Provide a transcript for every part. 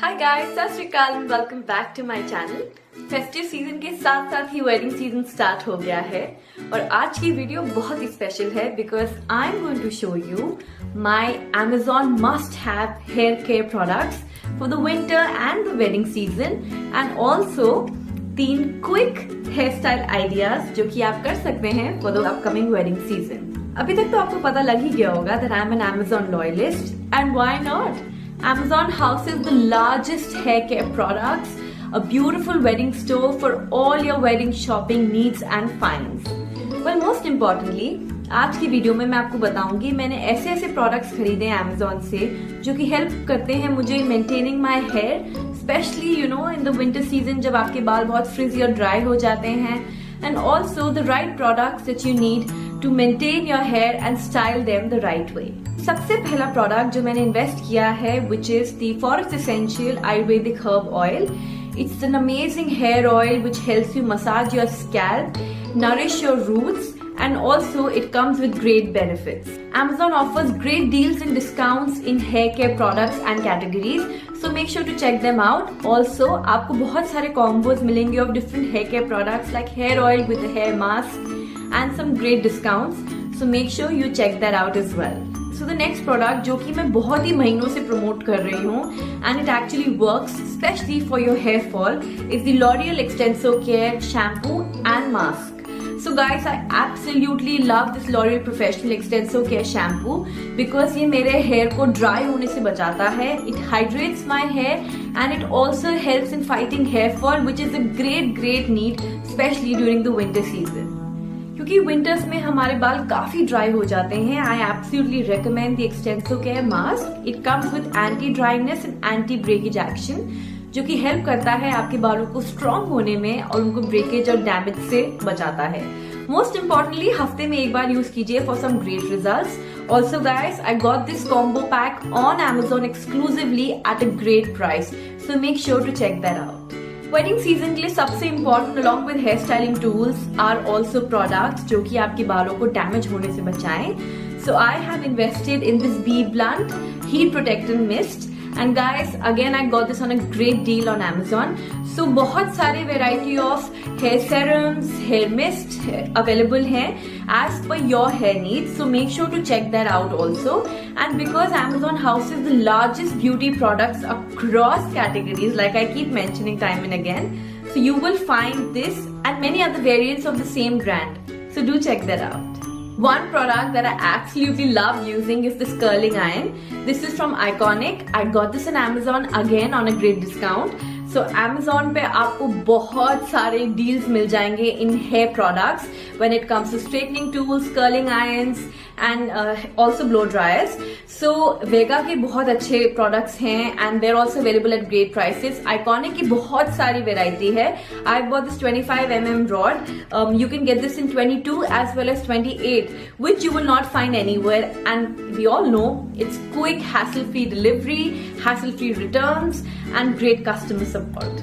Hi guys, Sat Shri Akal and welcome back to my channel. Festive season के साथ साथ ही wedding season start हो गया है और आज की वीडियो बहुत ही स्पेशल है because I am going to show you my Amazon must have hair care products for the winter and the wedding season and also 3 quick hair style ideas जो कि आप कर सकते हैं for the upcoming wedding season. अभी तक तो आपको पता लग ही गया होगा that I'm an Amazon loyalist and why not? Amazon houses the largest hair care products, a beautiful wedding store for all your wedding shopping needs and finds. Well, most importantly, आज की वीडियो में मैं आपको बताऊंगी मैंने ऐसे products खरीदे हैं Amazon से जो कि हेल्प करते हैं मुझे maintaining my hair, specially in the winter season जब आपके बाल बहुत फ्रिजी और ड्राई हो जाते हैं, and also the right products that you need to maintain your hair and style them the right way. सबसे पहला प्रोडक्ट जो मैंने इन्वेस्ट किया है which is the forest essential Ayurvedic herb oil. It's an amazing hair oil which helps you massage your scalp, nourish your roots, and also it comes with great benefits. Amazon offers great deals and discounts in hair care products and categories, so make sure to check them out. Also, आपको बहुत सारे combos मिलेंगे of different hair care products like hair oil with a hair mask and some great discounts. So make sure you check that out as well. So the next product जो कि मैं बहुत ही महीनों से प्रमोट कर रही हूँ and it actually works especially for your hair fall is the L'Oreal Extenso Care shampoo and mask. So guys, I absolutely love this L'Oreal Professional Extenso Care shampoo because ये मेरे hair को dry होने से बचाता है. It hydrates my hair and it also helps in fighting hair fall, which is a great need especially during the winter season. क्योंकि winters में हमारे बाल काफी ड्राई हो जाते हैं, I absolutely recommend the Xtenso care mask. It comes with anti dryness and anti breakage action जो कि हेल्प करता है आपके बालों को स्ट्रॉन्ग होने में और उनको ब्रेकेज और डैमेज से बचाता है। मोस्ट इम्पोर्टेंटली हफ्ते में एक बार यूज कीजिए for some great results. Also guys, I got this combo pack on Amazon exclusively at a great price, so make sure to check that out. Wedding season के लिए सबसे important along with hair styling tools or also products जो कि आपके बालों को damage होने से बचाएं। So I have invested in this B blunt heat protectant mist and guys again I got this on a great deal on Amazon. So बहुत सारे variety of hair serums, hair mist available हैं as per your hair needs, so make sure to check that out also. And because Amazon houses the largest beauty products across categories, like I keep mentioning time and again, so you will find this and many other variants of the same brand. So do check that out. One product that I absolutely love using is this curling iron. This is from Iconic. I got this on Amazon again on a great discount. So Amazon पे आपको बहुत सारे deals मिल जाएंगे in hair products when it comes to straightening tools, curling irons and also blow dryers. So Vega के बहुत अच्छे products हैं and they're also available at great prices. Iconic की बहुत सारी वैरायटी है. I bought this 25mm rod. You can get this in 22 as well as 28, which you will not find anywhere. And we all know it's quick, hassle-free delivery, hassle-free returns and great customer support.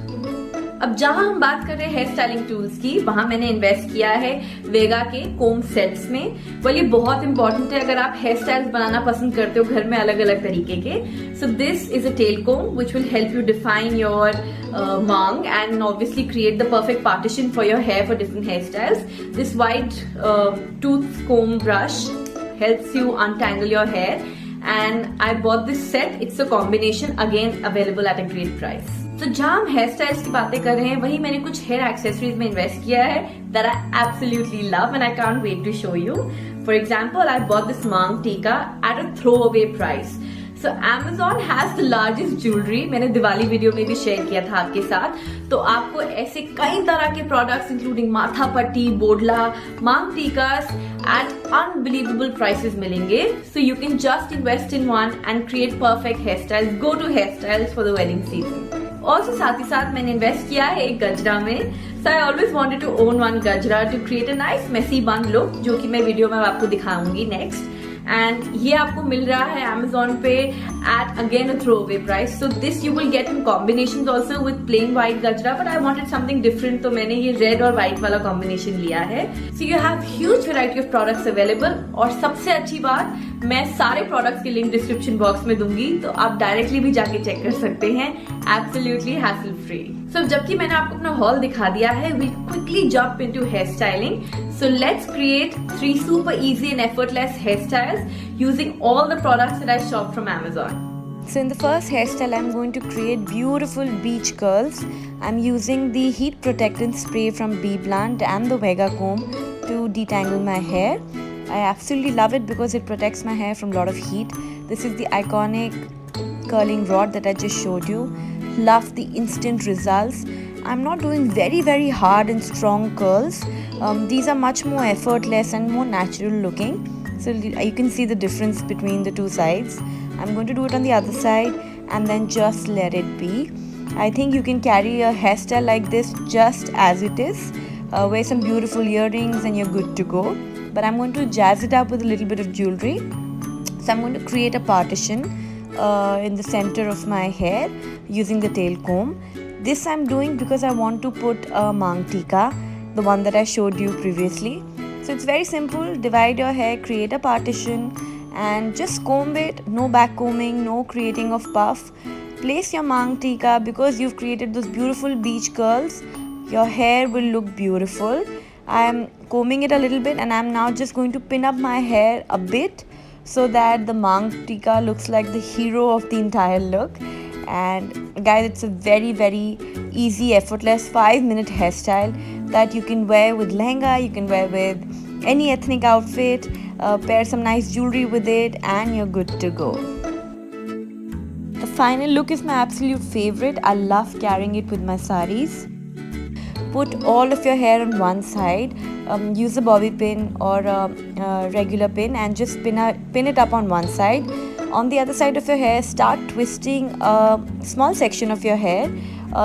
अब जहां हम बात कर रहे हैं hair styling tools की, वहां मैंने इन्वेस्ट किया है वेगा के कोम सेट्स में। वेल ये बहुत इंपॉर्टेंट है अगर आप हेयर स्टाइल्स बनाना पसंद करते हो घर में अलग अलग तरीके के। So this is a tail comb which will help you define your मांग and obviously create the perfect partition for your hair for different hair styles. This wide tooth comb brush helps you untangle your hair and I bought this set. It's a combination, again available at a great price. So जहाँ हम hair styles की बातें कर रहे हैं वही मैंने कुछ हेयर एक्सेसरीज में इन्वेस्ट किया है that I absolutely love and I can't wait to show you. For example, I bought this मांग टीका at a throwaway price. So Amazon has the largest jewelry. मैंने दिवाली वीडियो में भी शेयर किया था आपके साथ. तो आपको ऐसे कई तरह के प्रोडक्ट्स इंक्लूडिंग माथा पट्टी, बोडला, मांग टीकास at unbelievable prices मिलेंगे. So you can just invest in one and create perfect hairstyles, go-to hairstyles for the wedding season. Also साथ ही साथ मैंने इन्वेस्ट किया है एक गजरा में. So I always wanted to own one गजरा to create a nice messy bun look, जो कि मैं वीडियो में आपको दिखाऊंगी नेक्स्ट. एंड ये आपको मिल रहा है Amazon पे at again a throwaway price. So this you will get in combinations also with plain white gajra, but I wanted something different, तो मैंने ये red और white वाला combination लिया है. So you have huge variety of products available और सबसे अच्छी बात मैं सारे प्रोडक्ट्स के लिंक डिस्क्रिप्शन बॉक्स में दूंगी, तो आप डायरेक्टली भी जाके चेक कर सकते हैं, एब्सोल्युटली हैसल फ्री। सो जबकि मैंने आपको अपना हॉल दिखा दिया है, we quickly jump into hair styling. So let's create 3 super easy and effortless hairstyles using all the products that I shop from Amazon. So in the first hairstyle, I'm going to create beautiful beach curls. I'm using the heat protectant spray from BBlunt and the Vega comb to detangle my hair. I absolutely love it because it protects my hair from a lot of heat. This is the iconic curling rod that I just showed you. Love the instant results. I'm not doing very hard and strong curls. These are much more effortless and more natural looking. So you can see the difference between the two sides. I'm going to do it on the other side and then just let it be. I think you can carry a hairstyle like this just as it is. Wear some beautiful earrings and you're good to go. But I'm going to jazz it up with a little bit of jewelry. So I'm going to create a partition in the center of my hair using the tail comb. This I'm doing because I want to put a Mang Tika, the one that I showed you previously. So it's very simple. Divide your hair, create a partition and just comb it. No back combing, no creating of puff. Place your Mang Tika. Because you've created those beautiful beach curls, your hair will look beautiful. I'm combing it a little bit and I'm now just going to pin up my hair a bit so that the Mang Tika looks like the hero of the entire look. And guys, it's a very easy, effortless 5-minute hairstyle that you can wear with lehenga, you can wear with any ethnic outfit, pair some nice jewelry with it and you're good to go. The final look is my absolute favorite. I love carrying it with my saris. Put all of your hair on one side, use a bobby pin or a regular pin and just pin it up on one side. On the other side of your hair, start twisting a small section of your hair.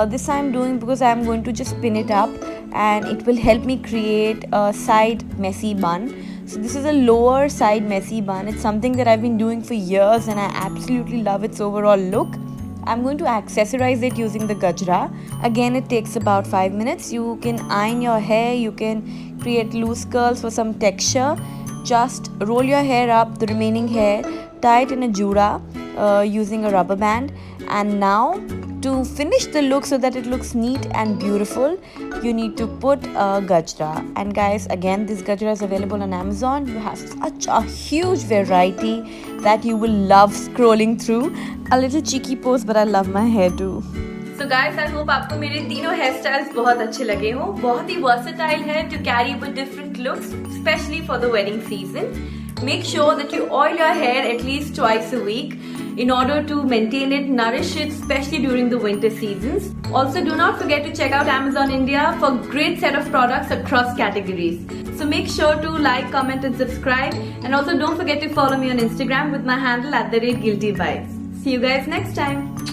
This I'm doing because I'm going to just pin it up and it will help me create a side messy bun. So this is a lower side messy bun. It's something that I've been doing for years and I absolutely love its overall look. I'm going to accessorize it using the gajra. Again, it takes about 5 minutes. You can iron your hair, you can create loose curls for some texture. Just roll your hair up, the remaining hair, tie it in a jura using a rubber band. And now to finish the look so that it looks neat and beautiful, you need to put a gajra. And guys, again, this gajra is available on Amazon. You have such a huge variety that you will love scrolling through. A little cheeky pose, but I love my hairdo. So guys, I hope आपको मेरे तीनों hair styles बहुत अच्छे लगे हों। बहुत ही versatile है to carry with different looks, especially for the wedding season. Make sure that you oil your hair at least twice a week in order to maintain it, nourish it, especially during the winter seasons. Also, do not forget to check out Amazon India for great set of products across categories. So make sure to like, comment and subscribe. And also don't forget to follow me on Instagram with my handle @GuiltyVibes. See you guys next time.